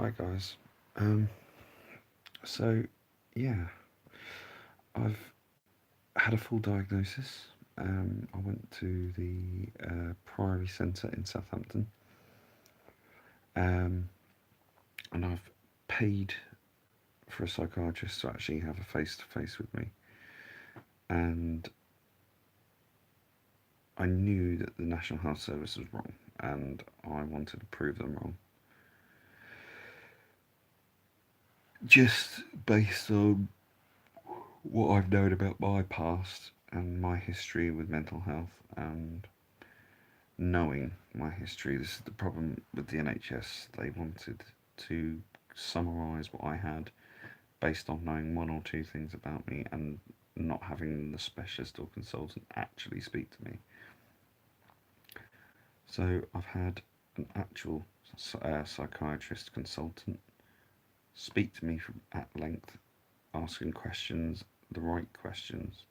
Hi guys. Um, so yeah, I've had a full diagnosis. I went to the Priory Centre in Southampton, um, and I've paid for a psychiatrist to actually have a face to face with me. And I knew that the National Health Service was wrong, and I wanted to prove them wrong. Just based on what I've known about my past and my history with mental health, and knowing my history. This is the problem with the NHS. They wanted to summarise what I had based on knowing one or two things about me and not having the specialist or consultant actually speak to me. So I've had an actual psychiatrist consultant speak to me at length, asking questions, the right questions,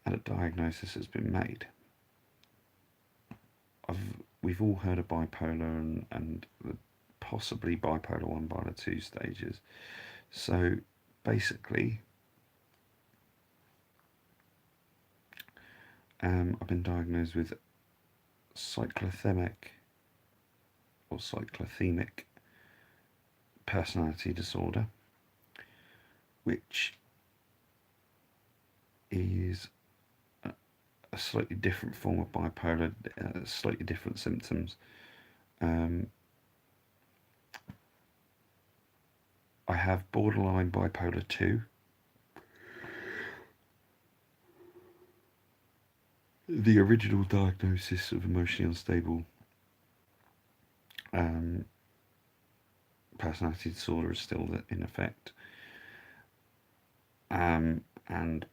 and a diagnosis has been made. We've all heard of bipolar and possibly bipolar 1, bipolar 2 stages. So basically, I've been diagnosed with cyclothemic or cyclothemic personality disorder, which is a slightly different form of bipolar, slightly different symptoms. I have borderline bipolar 2. The original diagnosis of emotionally unstable personality disorder is still in effect, and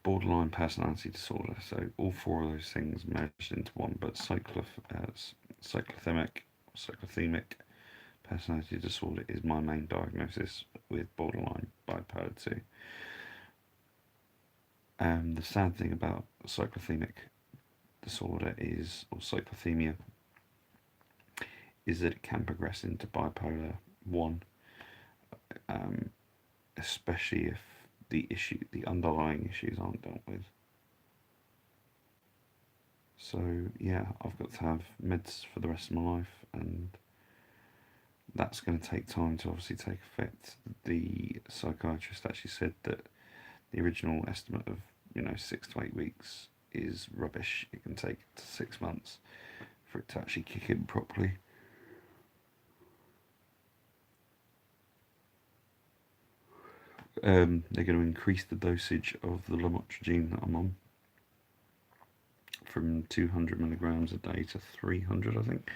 borderline personality disorder. So all four of those things merged into one. But cyclothemic personality disorder is my main diagnosis with borderline bipolar 2. The sad thing about cyclothemic disorder or cyclothemia, is that it can progress into bipolar 1, especially if the underlying issues aren't dealt with. So yeah, I've got to have meds for the rest of my life, and that's going to take time to obviously take effect. The psychiatrist actually said that the original estimate of 6 to 8 weeks is rubbish. It can take 6 months for it to actually kick in properly. They're going to increase the dosage of the lamotrigine that I'm on from 200 milligrams a day to 300, I think.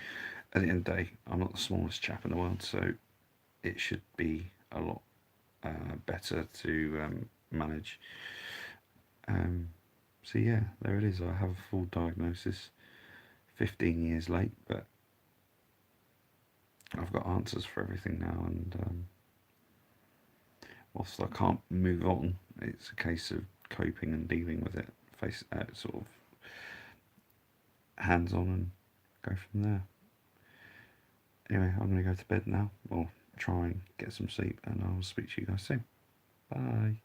At the end of the day, I'm not the smallest chap in the world, so it should be a lot better to manage. So yeah, there it is. I have a full diagnosis, 15 years late, but I've got answers for everything now, and whilst I can't move on, it's a case of coping and dealing with it, sort of hands on, and go from there. Anyway, I'm going to go to bed now, or try and get some sleep, and I'll speak to you guys soon. Bye.